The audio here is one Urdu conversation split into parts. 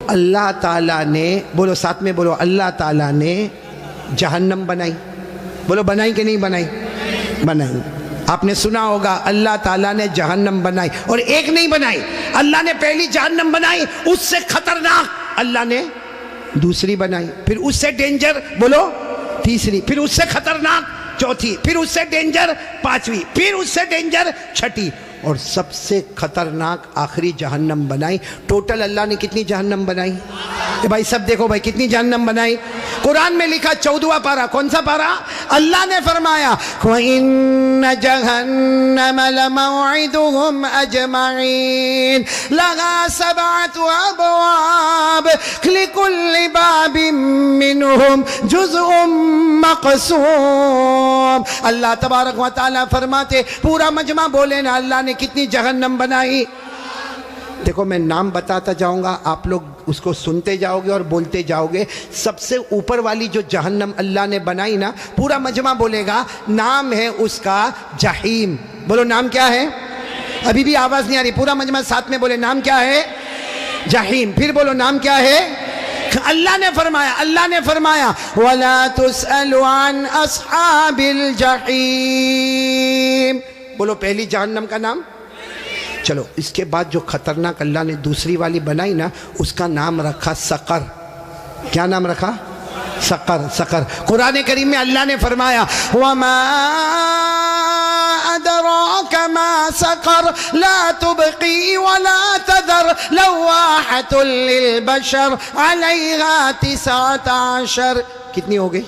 اللہ تعالیٰ نے، بولو ساتھ میں بولو، اللہ تعالیٰ نے جہنم بنائی. بولو بنائی کہ نہیں بنائی؟ بنائی. آپ نے سنا ہوگا اللہ تعالیٰ نے جہنم بنائی، اور ایک نہیں بنائی. اللہ نے پہلی جہنم بنائی، اس سے خطرناک اللہ نے دوسری بنائی، پھر اس سے ڈینجر بولو تیسری، پھر اس سے خطرناک چوتھی، پھر اس سے ڈینجر پانچویں، پھر اس سے ڈینجر چھٹی، اور سب سے خطرناک آخری جہنم بنائی. ٹوٹل اللہ نے کتنی جہنم بنائی؟ بھائی سب دیکھو بھائی کتنی جہنم بنائی. قرآن میں لکھا 14واں پارہ، کون سا پارہ؟ اللہ نے فرمایا وَإِنَّ جَهَنَّمَ لَمَوْعِدُهُمْ أَجْمَعِينَ لَهَا 7 أَبْوَابٍ لِكُلِّ بَابٍ مِّنْهُمْ جُزْءٌ مَّقْسُومٌ. اللہ تبارک و تعالیٰ فرماتے پورا مجمع بولے نا اللہ نے کتنی جہنم بنائی. دیکھو میں نام بتاتا جاؤں گا، آپ لوگ اس کو سنتے جاؤ گے اور بولتے جاؤ گے. سب سے اوپر والی جو جہنم اللہ نے بنائی نا، پورا مجمع بولے گا، نام ہے اس کا جہیم. بولو نام کیا ہے؟ ابھی بھی آواز نہیں آ رہی، پورا مجمع ساتھ میں بولے نام کیا ہے؟ جہیم. پھر بولو نام کیا ہے؟ اللہ نے فرمایا وَلَا تُسْأَلُ عَنْ أَصْحَابِ الْجَحِيمِ. بولو پہلی جہنم کا نام. چلو اس کے بعد جو خطرناک اللہ نے دوسری والی بنائی نا، اس کا نام رکھا سقر. کیا نام رکھا؟ سقر. قرآن کریم میں اللہ نے فرمایا وَمَا أَدْرَاكَ مَا سَقَرْ لَا تُبْقِي وَلَا تَذَرْ لَوَّاحَةٌ لِلْبَشَرِ عَلَيْهَا 19. کتنی ہو گئی؟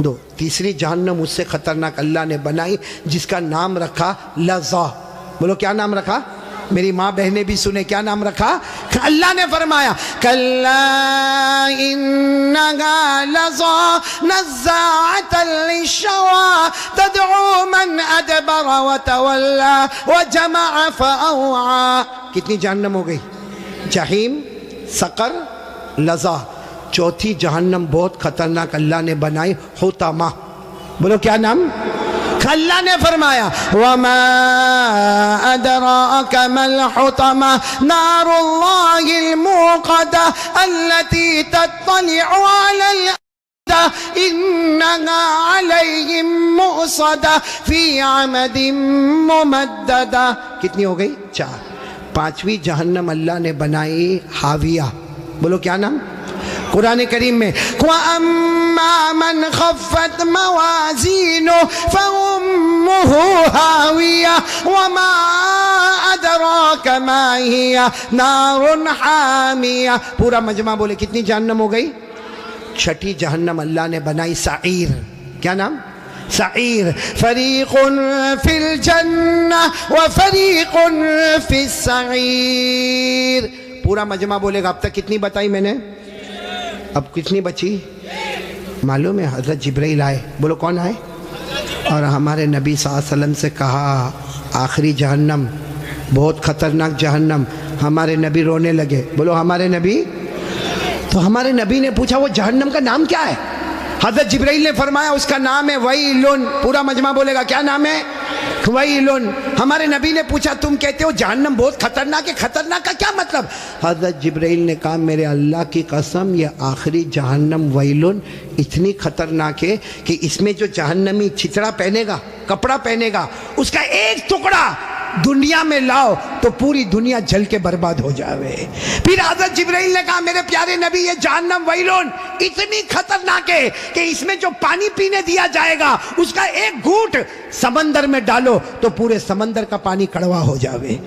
2. تیسری جہنم اس سے خطرناک اللہ نے بنائی، جس کا نام رکھا لظا. بولو کیا نام رکھا؟ میری ماں بہنیں بھی سنے، کیا نام رکھا؟ اللہ نے فرمایا کَلَّا إِنَّهَا لَظَىٰ نَزَّاعَةً لِلشَّوَىٰ تَدْعُو مَنْ أَدْبَرَ وَتَوَلَّىٰ وَجَمَعَ فَأَوْعَىٰ. کتنی جہنم ہو گئی؟ جہیم، سقر، لظا. چوتھی جہنم بہت خطرناک اللہ نے بنائی، حطمہ. بولو کیا نام؟ اللہ نے فرمایا وَمَا أَدْرَاكَ مَا الْحُطَمَةُ نَارُ اللَّهِ الْمُوقَدَةُ الَّتِي تَطَّلِعُ عَلَى الْأَفْئِدَةِ إِنَّهَا عَلَيْهِمْ مُؤْصَدَةٌ فِي عَمَدٍ مُمَدَّدَةٍ. کتنی ہو گئی؟ 4. پانچویں جہنم اللہ نے بنائی حاویہ. بولو کیا نام؟ قرآن کریم میں وَأَمَّا مَنْ خَفَّتْ مَوَازِينُهُ فَأُمُّهُ هَاوِيَةٌ وَمَا أَدْرَاكَ مَا هِيَ نَارٌ حَامِيَةٌ. پورا مجمع بولے کتنی جہنم ہو گئی؟ 6 جہنم اللہ نے بنائی سعیر. کیا نام؟ سعیر. فَرِيقٌ فِي الْجَنَّةِ وَفَرِيقٌ فِي السَّعِيرِ. پورا مجمع بولے گا اب تک کتنی بتائی میں نے؟ اب کتنی بچی معلوم ہے؟ حضرت جبرائیل آئے. بولو کون آئے؟ اور ہمارے نبی صلی اللہ علیہ وسلم سے کہا آخری جہنم بہت خطرناک جہنم. ہمارے نبی رونے لگے. بولو ہمارے نبی. تو ہمارے نبی نے پوچھا وہ جہنم کا نام کیا ہے؟ حضرت جبرائیل نے فرمایا اس کا نام ہے ویلن. پورا مجمع بولے گا کیا نام ہے؟ ویلن. ہمارے نبی نے پوچھا تم کہتے ہو جہنم بہت خطرناک ہے، خطرناک کا کیا مطلب؟ حضرت جبرائیل نے کہا میرے اللہ کی قسم یہ آخری جہنم ویلن اتنی خطرناک ہے کہ اس میں جو جہنمی چھتڑا پہنے گا، کپڑا پہنے گا، اس کا ایک ٹکڑا دنیا میں لاؤ تو پوری دنیا جل کے برباد ہو جاوے. پھر حضرت جبرائیل نے کہا میرے پیارے نبی یہ جہنم ویلون اتنی خطرناک ہے کہ اس میں جو پانی پینے دیا جائے گا اس کا ایک گھونٹ سمندر میں ڈالو تو پورے سمندر کا پانی کڑوا ہو جاوے.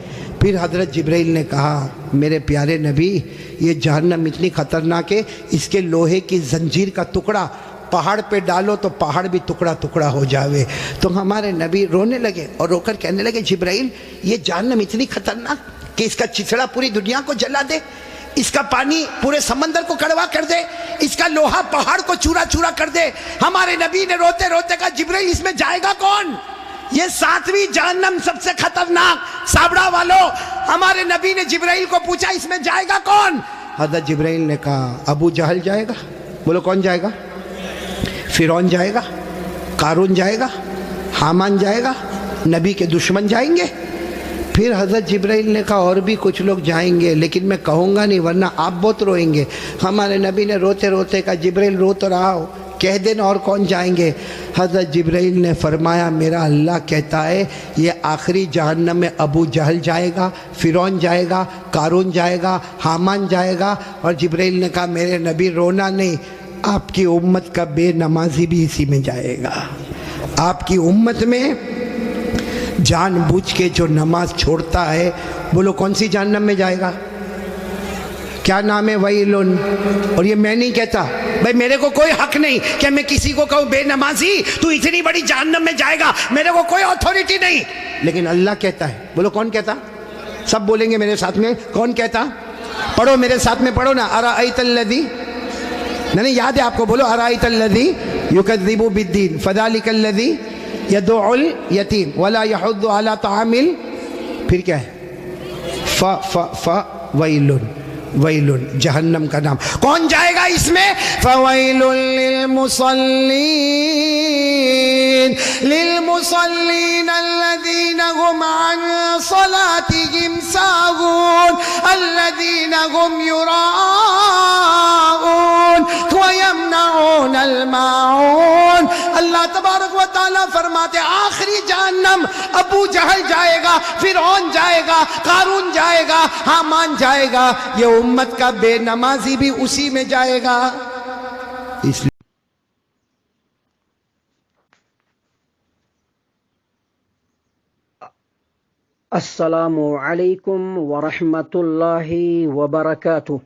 پھر حضرت جبرائیل نے کہا میرے پیارے نبی یہ جہنم اتنی خطرناک ہے اس کے لوہے کی زنجیر کا ٹکڑا پہاڑ پہ ڈالو تو پہاڑ بھی ٹکڑا ٹکڑا ہو جاوے. تو ہمارے نبی رونے لگے اور رو کر کہنے لگے جبرائیل یہ جہنم اتنی خطرناک کہ اس کا چچڑا پوری دنیا کو جلا دے، اس کا پانی پورے سمندر کو کڑوا کر دے، اس کا لوہا پہاڑ کو چورا چورا کر دے. ہمارے نبی نے روتے روتے کہا جبرائیل اس میں جائے گا کون؟ یہ 7ویں جہنم سب سے خطرناک سابڑا والو. ہمارے نبی نے جبرائیل کو پوچھا اس میں جائے گا کون؟ حضرت جبرائیل نے کہا ابو جہل جائے گا. بولو کون جائے گا؟ فرعون جائے گا، قارون جائے گا، حامان جائے گا، نبی کے دشمن جائیں گے. پھر حضرت جبرائیل نے کہا اور بھی کچھ لوگ جائیں گے، لیکن میں کہوں گا نہیں ورنہ آپ بہت روئیں گے۔ ہمارے نبی نے روتے روتے کہا جبرائیل رو تو رہا ہو، کہہ دینا اور کون جائیں گے۔ حضرت جبرائیل نے فرمایا میرا اللہ کہتا ہے یہ آخری جہنم میں ابو جہل جائے گا، فرعون جائے گا، قارون جائے گا، حامان جائے گا۔ اور جبرائیل نے کہا میرے نبی رونا نہیں، آپ کی امت کا بے نمازی بھی اسی میں جائے گا۔ آپ کی امت میں جان بوجھ کے جو نماز چھوڑتا ہے، بولو کون سی جہنم میں جائے گا؟ کیا نام ہے؟ ویلن۔ اور یہ میں نہیں کہتا بھائی، میرے کو کوئی حق نہیں کہ میں کسی کو کہوں بے نمازی تو اتنی بڑی جہنم میں جائے گا، میرے کو کوئی اتھارٹی نہیں، لیکن اللہ کہتا ہے۔ بولو کون کہتا؟ سب بولیں گے میرے ساتھ میں، کون کہتا؟ پڑھو میرے ساتھ میں، پڑھو نا، ارائیت الذی، نہیں یاد ہے آپ کو، بولو ارائیت الذی یکذب بالدین فذلک الذی یدعو الیتیم ولا یحض علی طعام، پھر کیا ہے؟ ویلن، ویلن جہنم کا نام۔ کون جائے گا اس میں؟ فویل للمصلین، للمصلین الذین هم عن صلاتهم ساہون الذین هم یراؤون ویمنعون الماعون۔ اللہ تبارک و تعالیٰ فرماتے آخری جہنم ابو جہل جائے گا، فرعون جائے گا، قارون جائے گا، حامان جائے گا، یہ امت کا بے نمازی بھی اسی میں جائے گا۔ اس لیے السلام علیکم ورحمۃ اللہ وبرکاتہ۔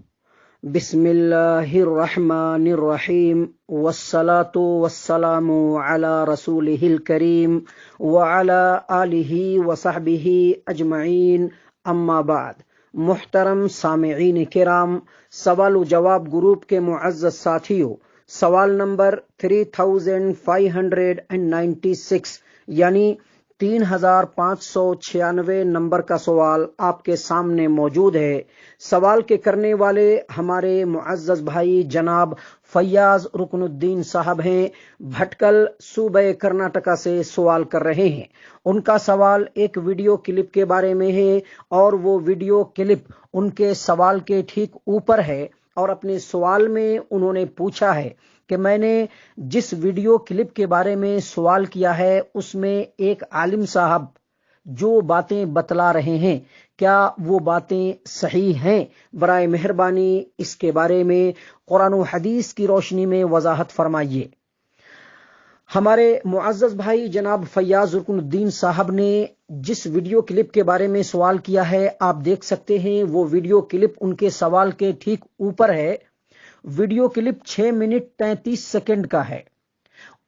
بسم اللہ الرحمن الرحیم، والصلاة والسلام علی رسولہ الکریم وعلی آلہ وصحبہ اجمعین، اما بعد۔ محترم سامعین کرام، سوال و جواب گروپ کے معزز ساتھیوں، سوال نمبر 3596 یعنی 3596 نمبر کا سوال آپ کے سامنے موجود ہے۔ سوال کے کرنے والے ہمارے معزز بھائی جناب فیاض رکن الدین صاحب ہیں، بھٹکل صوبہ کرناٹکا سے سوال کر رہے ہیں۔ ان کا سوال ایک ویڈیو کلپ کے بارے میں ہے، اور وہ ویڈیو کلپ ان کے سوال کے ٹھیک اوپر ہے، اور اپنے سوال میں انہوں نے پوچھا ہے کہ میں نے جس ویڈیو کلپ کے بارے میں سوال کیا ہے اس میں ایک عالم صاحب جو باتیں بتلا رہے ہیں کیا وہ باتیں صحیح ہیں؟ برائے مہربانی اس کے بارے میں قرآن و حدیث کی روشنی میں وضاحت فرمائیے۔ ہمارے معزز بھائی جناب فیاض رکن الدین صاحب نے جس ویڈیو کلپ کے بارے میں سوال کیا ہے آپ دیکھ سکتے ہیں، وہ ویڈیو کلپ ان کے سوال کے ٹھیک اوپر ہے۔ ویڈیو کلپ 6 منٹ 33 سیکنڈ کا ہے۔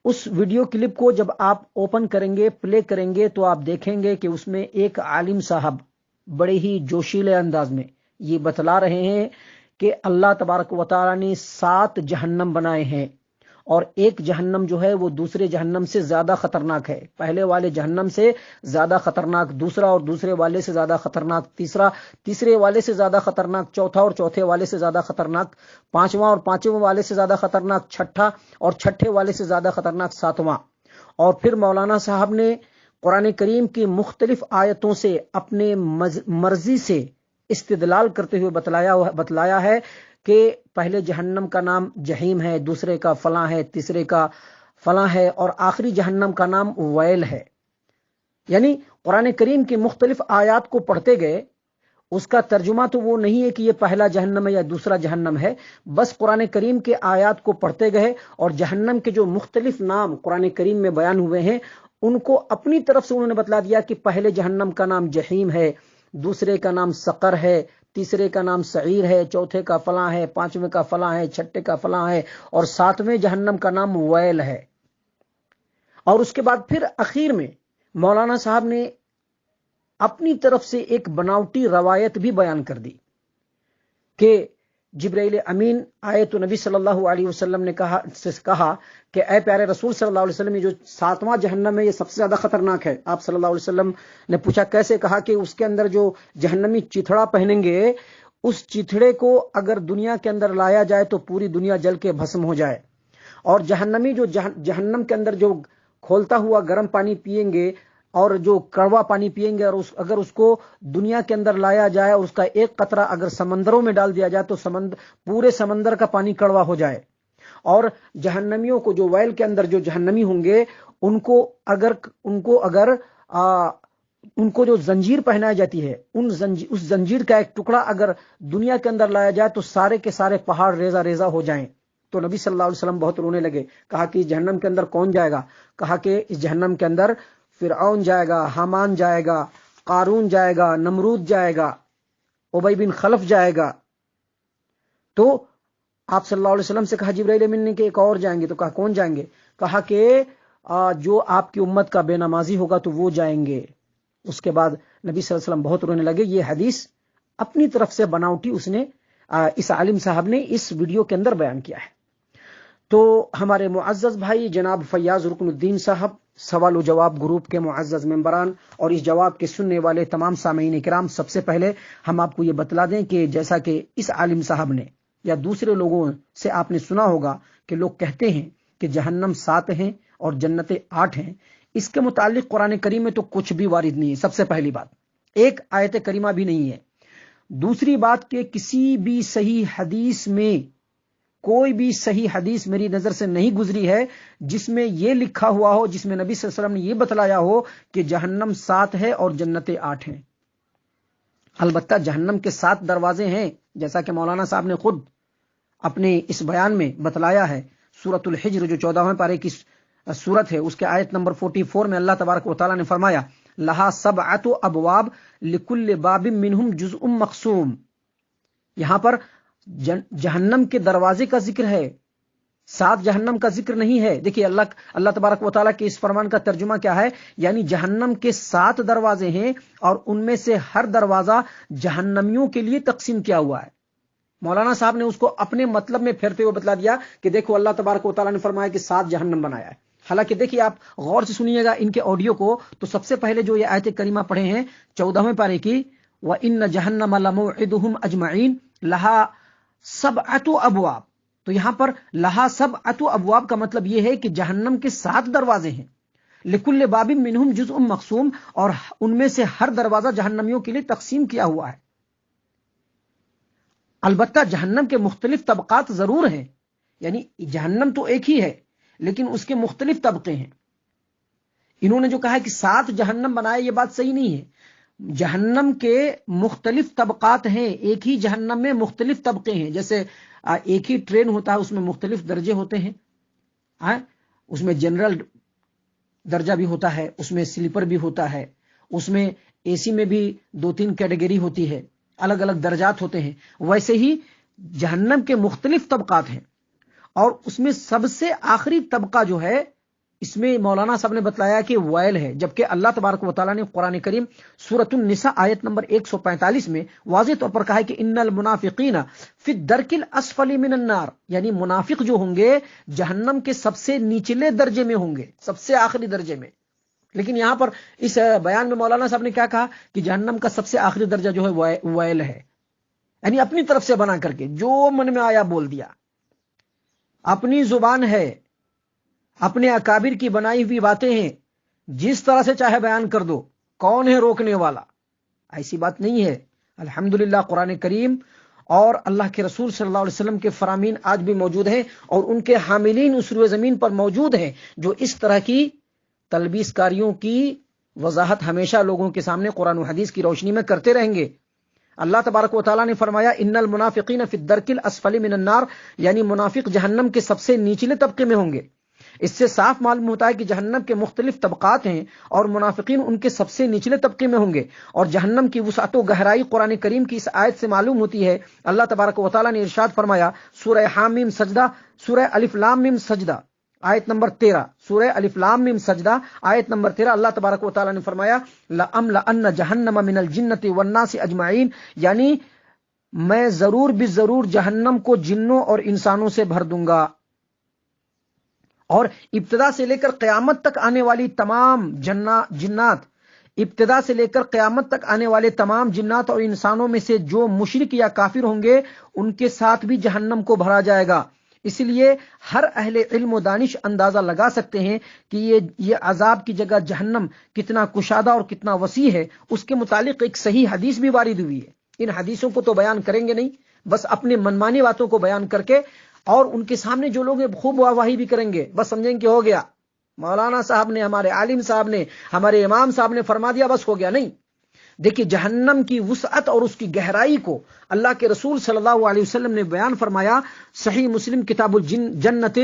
اس ویڈیو کلپ کو جب آپ اوپن کریں گے، پلے کریں گے، تو آپ دیکھیں گے کہ اس میں ایک عالم صاحب بڑے ہی جوشیلے انداز میں یہ بتلا رہے ہیں کہ اللہ تبارک و تعالیٰ نے 7 جہنم بنائے ہیں، اور ایک جہنم جو ہے وہ دوسرے جہنم سے زیادہ خطرناک ہے، پہلے والے جہنم سے زیادہ خطرناک دوسرا، اور دوسرے والے سے زیادہ خطرناک تیسرا، تیسرے والے سے زیادہ خطرناک چوتھا، اور چوتھے والے سے زیادہ خطرناک پانچواں، اور پانچویں والے سے زیادہ خطرناک چھٹا، اور چھٹے والے سے زیادہ خطرناک ساتواں۔ اور پھر مولانا صاحب نے قرآن کریم کی مختلف آیتوں سے اپنے مرضی سے استدلال کرتے ہوئے بتلایا ہے کہ پہلے جہنم کا نام جہیم ہے، دوسرے کا فلاں ہے، تیسرے کا فلاں ہے، اور آخری جہنم کا نام ویل ہے۔ یعنی قرآن کریم کی مختلف آیات کو پڑھتے گئے، اس کا ترجمہ تو وہ نہیں ہے کہ یہ پہلا جہنم ہے یا دوسرا جہنم ہے، بس قرآن کریم کے آیات کو پڑھتے گئے، اور جہنم کے جو مختلف نام قرآن کریم میں بیان ہوئے ہیں ان کو اپنی طرف سے انہوں نے بتلا دیا کہ پہلے جہنم کا نام جہیم ہے، دوسرے کا نام سقر ہے، تیسرے کا نام سعیر ہے، چوتھے کا فلاں ہے، پانچویں کا فلاں ہے، چھٹے کا فلاں ہے، اور ساتویں جہنم کا نام ویل ہے۔ اور اس کے بعد پھر اخیر میں مولانا صاحب نے اپنی طرف سے ایک بناوٹی روایت بھی بیان کر دی کہ جبرائیل امین آئے تو نبی صلی اللہ علیہ وسلم نے کہا کہ اے پیارے رسول صلی اللہ علیہ وسلم، یہ جو 7واں جہنم ہے یہ سب سے زیادہ خطرناک ہے۔ آپ صلی اللہ علیہ وسلم نے پوچھا کیسے؟ کہا کہ اس کے اندر جو جہنمی چیتھڑا پہنیں گے، اس چیتھڑے کو اگر دنیا کے اندر لایا جائے تو پوری دنیا جل کے بھسم ہو جائے، اور جہنمی جو جہنم کے اندر جو کھولتا ہوا گرم پانی پیئیں گے، اور جو کڑوا پانی پیئیں گے، اور اگر اس کو دنیا کے اندر لایا جائے اور اس کا ایک قطرہ اگر سمندروں میں ڈال دیا جائے تو پورے سمندر کا پانی کڑوا ہو جائے۔ اور جہنمیوں کو، جو ویل کے اندر جو جہنمی ہوں گے، ان کو جو زنجیر پہنائی جاتی ہے، اس زنجیر کا ایک ٹکڑا اگر دنیا کے اندر لایا جائے تو سارے کے سارے پہاڑ ریزہ ریزہ ہو جائیں۔ تو نبی صلی اللہ علیہ وسلم بہت رونے لگے، کہا کہ اس جہنم کے اندر کون جائے گا؟ کہا کہ اس جہنم کے اندر فرعون جائے گا، حامان جائے گا، قارون جائے گا، نمرود جائے گا، ابی بن خلف جائے گا۔ تو آپ صلی اللہ علیہ وسلم سے کہا جبرائیل امین نے کہ ایک اور جائیں گے، تو کہا کون جائیں گے؟ کہا کہ جو آپ کی امت کا بے نمازی ہوگا تو وہ جائیں گے۔ اس کے بعد نبی صلی اللہ علیہ وسلم بہت رونے لگے۔ یہ حدیث اپنی طرف سے بناوٹی اس عالم صاحب نے اس ویڈیو کے اندر بیان کیا ہے۔ تو ہمارے معزز بھائی جناب فیاض رکن الدین صاحب، سوال و جواب گروپ کے معزز ممبران اور اس جواب کے سننے والے تمام سامعین کرام، سب سے پہلے ہم آپ کو یہ بتلا دیں کہ جیسا کہ اس عالم صاحب نے یا دوسرے لوگوں سے آپ نے سنا ہوگا کہ لوگ کہتے ہیں کہ جہنم 7 ہیں اور جنتیں 8 ہیں، اس کے متعلق قرآن کریم میں تو کچھ بھی وارد نہیں ہے۔ سب سے پہلی بات، ایک آیت کریمہ بھی نہیں ہے۔ دوسری بات کہ کسی بھی صحیح حدیث میں، کوئی بھی صحیح حدیث میری نظر سے نہیں گزری ہے جس میں یہ لکھا ہوا ہو، جس میں نبی صلی اللہ علیہ وسلم نے یہ بتلایا ہو کہ جہنم 7 ہے اور جنتیں 8 ہیں۔ البتہ جہنم کے 7 دروازے ہیں، جیسا کہ مولانا صاحب نے خود اپنے اس بیان میں بتلایا ہے۔ سورۃ الحجر جو 14ویں پارے کی سورت ہے، اس کے آیت نمبر 44 میں اللہ تبارک و تعالیٰ نے فرمایا لہا 7 ابواب لکل باب منہم جزء مقسوم۔ یہاں پر جہنم کے دروازے کا ذکر ہے، 7 جہنم کا ذکر نہیں ہے۔ دیکھیے اللہ تبارک و تعالیٰ کے اس فرمان کا ترجمہ کیا ہے، یعنی جہنم کے 7 دروازے ہیں اور ان میں سے ہر دروازہ جہنمیوں کے لیے تقسیم کیا ہوا ہے۔ مولانا صاحب نے اس کو اپنے مطلب میں پھیرتے ہوئے بتلا دیا کہ دیکھو اللہ تبارک و تعالیٰ نے فرمایا کہ 7 جہنم بنایا ہے۔ حالانکہ دیکھیے آپ غور سے سنیے گا ان کے آڈیو کو، تو سب سے پہلے جو یہ آیت کریمہ پڑھے ہیں 14ویں پارے کی، وَإِنَّ جَهَنَّمَ لَمَوْعِدُهُمْ أَجْمَعِينَ لَهَا 7 ابواب، تو یہاں پر لَهَا 7 ابواب کا مطلب یہ ہے کہ جہنم کے 7 دروازے ہیں، لِكُلِّ بَابٍ مِّنْهُمْ جُزْءٌ مَقْسُوم، اور ان میں سے ہر دروازہ جہنمیوں کے لیے تقسیم کیا ہوا ہے۔ البتہ جہنم کے مختلف طبقات ضرور ہیں، یعنی جہنم تو ایک ہی ہے لیکن اس کے مختلف طبقے ہیں۔ انہوں نے جو کہا ہے کہ 7 جہنم بنائے، یہ بات صحیح نہیں ہے۔ جہنم کے مختلف طبقات ہیں، ایک ہی جہنم میں مختلف طبقے ہیں۔ جیسے ایک ہی ٹرین ہوتا ہے، اس میں مختلف درجے ہوتے ہیں، اس میں جنرل درجہ بھی ہوتا ہے، اس میں سلیپر بھی ہوتا ہے، اس میں اے سی میں بھی 2-3 کیٹیگری ہوتی ہے، الگ الگ درجات ہوتے ہیں۔ ویسے ہی جہنم کے مختلف طبقات ہیں، اور اس میں سب سے آخری طبقہ جو ہے، اس میں مولانا صاحب نے بتلایا کہ ویل ہے، جبکہ اللہ تبارک و تعالیٰ نے قرآن کریم سورۃ النساء آیت نمبر 145 میں واضح طور پر کہا ہے کہ ان المنافقین فی الدرک الاسفل من النار، یعنی منافق جو ہوں گے جہنم کے سب سے نچلے درجے میں ہوں گے، سب سے آخری درجے میں۔ لیکن یہاں پر اس بیان میں مولانا صاحب نے کیا کہا کہ جہنم کا سب سے آخری درجہ جو ہے ویل ہے، یعنی اپنی طرف سے بنا کر کے جو من میں آیا بول دیا، اپنی زبان ہے، اپنے اکابر کی بنائی ہوئی باتیں ہیں، جس طرح سے چاہے بیان کر دو، کون ہے روکنے والا؟ ایسی بات نہیں ہے۔ الحمدللہ قرآن کریم اور اللہ کے رسول صلی اللہ علیہ وسلم کے فرامین آج بھی موجود ہیں، اور ان کے حاملین اس روئے زمین پر موجود ہیں جو اس طرح کی تلبیس کاریوں کی وضاحت ہمیشہ لوگوں کے سامنے قرآن و حدیث کی روشنی میں کرتے رہیں گے۔ اللہ تبارک و تعالیٰ نے فرمایا ان المنافقین فی الدرک الاسفل من النار، یعنی منافق جہنم کے سب سے نیچلے طبقے میں ہوں گے۔ اس سے صاف معلوم ہوتا ہے کہ جہنم کے مختلف طبقات ہیں اور منافقین ان کے سب سے نچلے طبقے میں ہوں گے، اور جہنم کی وسعت و گہرائی قرآن کریم کی اس آیت سے معلوم ہوتی ہے۔ اللہ تبارک و تعالیٰ نے ارشاد فرمایا سورہ حامیم سجدہ، سورہ الف لام میم سجدہ آیت نمبر 13، سورہ الف لام میم سجدہ آیت نمبر 13، اللہ تبارک و تعالیٰ نے فرمایا لَأَمْلَأَنَّ جَهَنَّمَ مِنَ الْجِنَّةِ وَالنَّاسِ اجمعین، یعنی میں ضرور بضرور جہنم کو جنوں اور انسانوں سے بھر دوں گا، اور ابتدا سے لے کر قیامت تک آنے والی تمام جنات، ابتدا سے لے کر قیامت تک آنے والے تمام جنات اور انسانوں میں سے جو مشرک یا کافر ہوں گے ان کے ساتھ بھی جہنم کو بھرا جائے گا، اس لیے ہر اہل علم و دانش اندازہ لگا سکتے ہیں کہ یہ عذاب کی جگہ جہنم کتنا کشادہ اور کتنا وسیع ہے۔ اس کے متعلق ایک صحیح حدیث بھی وارد ہوئی ہے۔ ان حدیثوں کو تو بیان کریں گے نہیں، بس اپنے منمانی باتوں کو بیان کر کے، اور ان کے سامنے جو لوگ خوب واہی بھی کریں گے، بس سمجھیں کہ ہو گیا، مولانا صاحب نے، ہمارے عالم صاحب نے، ہمارے امام صاحب نے فرما دیا، بس ہو گیا۔ نہیں، دیکھیے جہنم کی وسعت اور اس کی گہرائی کو اللہ کے رسول صلی اللہ علیہ وسلم نے بیان فرمایا۔ صحیح مسلم کتاب الجنت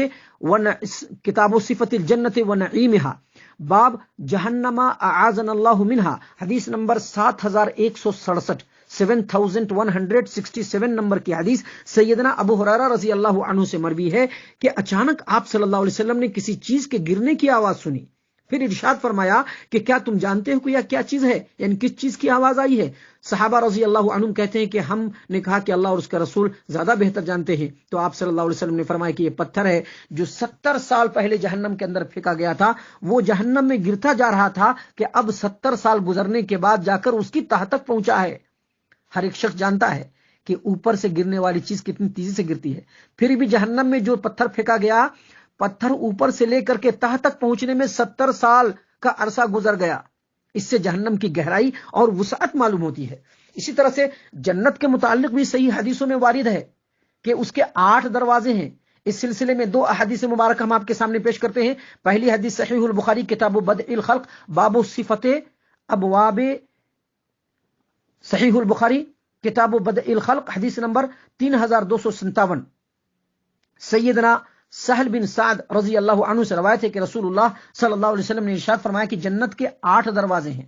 کتاب صفت الجنت و نعیمها، باب جہنم اعاذنا اللہ منہا، حدیث نمبر 7167 7167 نمبر کی حدیث سیدنا ابو ہریرہ رضی اللہ عنہ سے مروی ہے کہ اچانک آپ صلی اللہ علیہ وسلم نے کسی چیز کے گرنے کی آواز سنی، پھر ارشاد فرمایا کہ کیا تم جانتے ہو کہ یہ کیا چیز ہے، یعنی کس چیز کی آواز آئی ہے؟ صحابہ رضی اللہ عنہم کہتے ہیں کہ ہم نے کہا کہ اللہ اور اس کا رسول زیادہ بہتر جانتے ہیں۔ تو آپ صلی اللہ علیہ وسلم نے فرمایا کہ یہ پتھر ہے جو 70 سال پہلے جہنم کے اندر پھینکا گیا تھا، وہ جہنم میں گرتا جا رہا تھا کہ اب 70 سال گزرنے کے بعد جا کر اس کی تہ تک پہنچا ہے۔ ہر ایک شخص جانتا ہے کہ اوپر سے گرنے والی چیز کتنی تیزی سے گرتی ہے، پھر بھی جہنم میں جو پتھر پھینکا گیا، پتھر اوپر سے لے کر کے تہ تک پہنچنے میں 70 سال کا عرصہ گزر گیا۔ اس سے جہنم کی گہرائی اور وسعت معلوم ہوتی ہے۔ اسی طرح سے جنت کے متعلق بھی صحیح حدیثوں میں وارد ہے کہ اس کے 8 دروازے ہیں۔ اس سلسلے میں 2 احادیث مبارک ہم آپ کے سامنے پیش کرتے ہیں۔ پہلی حدیث صحیح البخاری کتاب بدء الخلق باب صفت ابواب، صحیح البخاری کتاب بدء الخلق حدیث نمبر 3257، سیدنا سہل بن سعد رضی اللہ عنہ سے روایت ہے کہ رسول اللہ صلی اللہ علیہ وسلم نے ارشاد فرمایا کہ جنت کے 8 دروازے ہیں،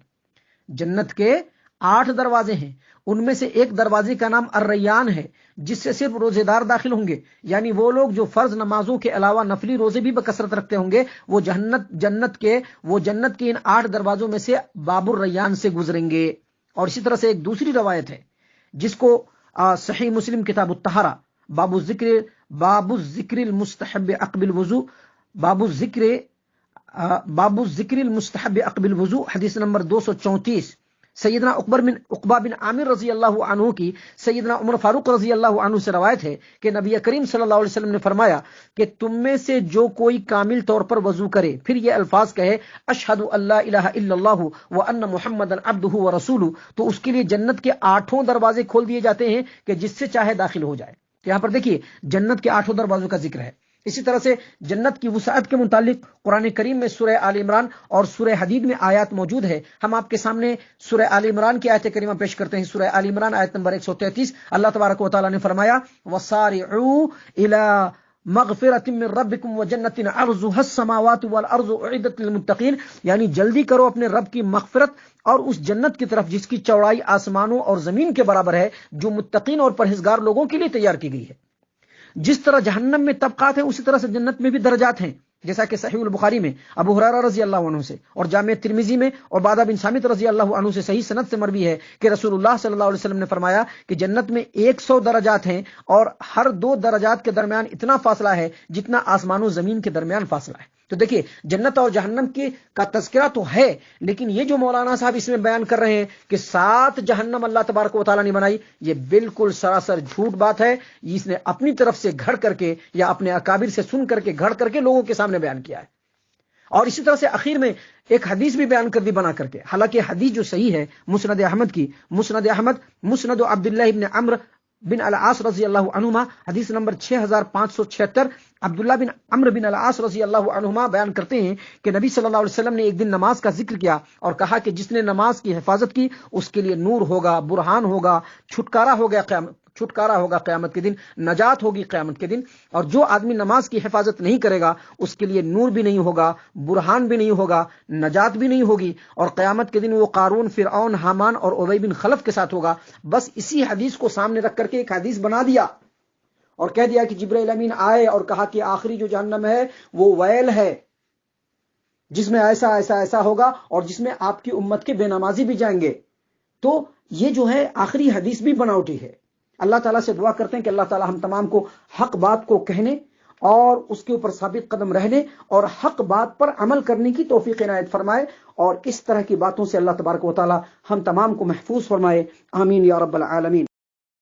جنت کے 8 دروازے ہیں، ان میں سے ایک دروازے کا نام الریان ہے، جس سے صرف روزے دار داخل ہوں گے، یعنی وہ لوگ جو فرض نمازوں کے علاوہ نفلی روزے بھی بکثرت رکھتے ہوں گے، وہ جنت کے ان 8 دروازوں میں سے باب الریان سے گزریں گے۔ اور اسی طرح سے ایک دوسری روایت ہے جس کو صحیح مسلم کتاب الطہارہ باب الذکر المستحب عقب الوضو، باب الذکر المستحب عقب الوضو حدیث نمبر 234، سیدنا عقبہ بن عامر رضی اللہ عنہ کی سیدنا عمر فاروق رضی اللہ عنہ سے روایت ہے کہ نبی کریم صلی اللہ علیہ وسلم نے فرمایا کہ تم میں سے جو کوئی کامل طور پر وضو کرے، پھر یہ الفاظ کہے اشہد ان لا الہ الا اللہ وان محمدا عبدہ ورسولہ، تو اس کے لیے جنت کے 8 دروازے کھول دیے جاتے ہیں کہ جس سے چاہے داخل ہو جائے۔ یہاں پر دیکھیے جنت کے 8 دروازوں کا ذکر ہے۔ اسی طرح سے جنت کی وسعت کے متعلق قرآن کریم میں سورہ آل عمران اور سورہ حدید میں آیات موجود ہے۔ ہم آپ کے سامنے سورہ آل عمران کی آیت کریمہ پیش کرتے ہیں۔ سورہ آل عمران آیت نمبر 133، اللہ تبارک و تعالیٰ نے فرمایا وَسَارِعُوا إِلَى مغفرۃ من ربکم وجنۃ عرضها السماوات والارض اعدت للمتقین، یعنی جلدی کرو اپنے رب کی مغفرت اور اس جنت کی طرف جس کی چوڑائی آسمانوں اور زمین کے برابر ہے، جو متقین اور پرہیزگار لوگوں کے لیے تیار کی گئی ہے۔ جس طرح جہنم میں طبقات ہیں اسی طرح سے جنت میں بھی درجات ہیں، جیسا کہ صحیح البخاری میں ابو ہریرہ رضی اللہ عنہ سے اور جامع ترمذی میں عبادہ بن صامت رضی اللہ عنہ سے صحیح سند سے مروی ہے کہ رسول اللہ صلی اللہ علیہ وسلم نے فرمایا کہ جنت میں 100 درجات ہیں اور ہر 2 درجات کے درمیان اتنا فاصلہ ہے جتنا آسمان و زمین کے درمیان فاصلہ ہے۔ تو دیکھیے جنت اور جہنم کا تذکرہ تو ہے، لیکن یہ جو مولانا صاحب اس میں بیان کر رہے ہیں کہ 7 جہنم اللہ تبارک و تعالیٰ نے بنائی، یہ بالکل سراسر جھوٹ بات ہے۔ اس نے اپنی طرف سے گھڑ کر کے یا اپنے اکابر سے سن کر کے گھڑ کر کے لوگوں کے سامنے بیان کیا ہے۔ اور اسی طرح سے اخیر میں ایک حدیث بھی بیان کر دی بنا کر کے، حالانکہ حدیث جو صحیح ہے مسند احمد کی، مسند احمد مسند عبداللہ ابن عمرو بن العاص رضی اللہ عنہما حدیث نمبر 6576، عبداللہ بن عمرو بن العاص رضی اللہ عنہما بیان کرتے ہیں کہ نبی صلی اللہ علیہ وسلم نے ایک دن نماز کا ذکر کیا اور کہا کہ جس نے نماز کی حفاظت کی اس کے لیے نور ہوگا، برہان ہوگا، چھٹکارا ہوگا قیامت کے دن، نجات ہوگی قیامت کے دن۔ اور جو آدمی نماز کی حفاظت نہیں کرے گا اس کے لیے نور بھی نہیں ہوگا، برہان بھی نہیں ہوگا، نجات بھی نہیں ہوگی، اور قیامت کے دن وہ قارون، فرعون، حامان اور ابی بن خلف کے ساتھ ہوگا۔ بس اسی حدیث کو سامنے رکھ کر کے ایک حدیث بنا دیا اور کہہ دیا کہ جبرائیل امین آئے اور کہا کہ آخری جو جہنم ہے وہ ویل ہے، جس میں ایسا ایسا ایسا ہوگا اور جس میں آپ کی امت کے بے نمازی بھی جائیں گے۔ تو یہ جو ہے آخری حدیث بھی بناوٹی ہے۔ اللہ تعالیٰ سے دعا کرتے ہیں کہ اللہ تعالیٰ ہم تمام کو حق بات کو کہنے اور اس کے اوپر ثابت قدم رہنے اور حق بات پر عمل کرنے کی توفیق عنایت فرمائے، اور اس طرح کی باتوں سے اللہ تبارک و تعالیٰ ہم تمام کو محفوظ فرمائے، آمین یا رب العالمین۔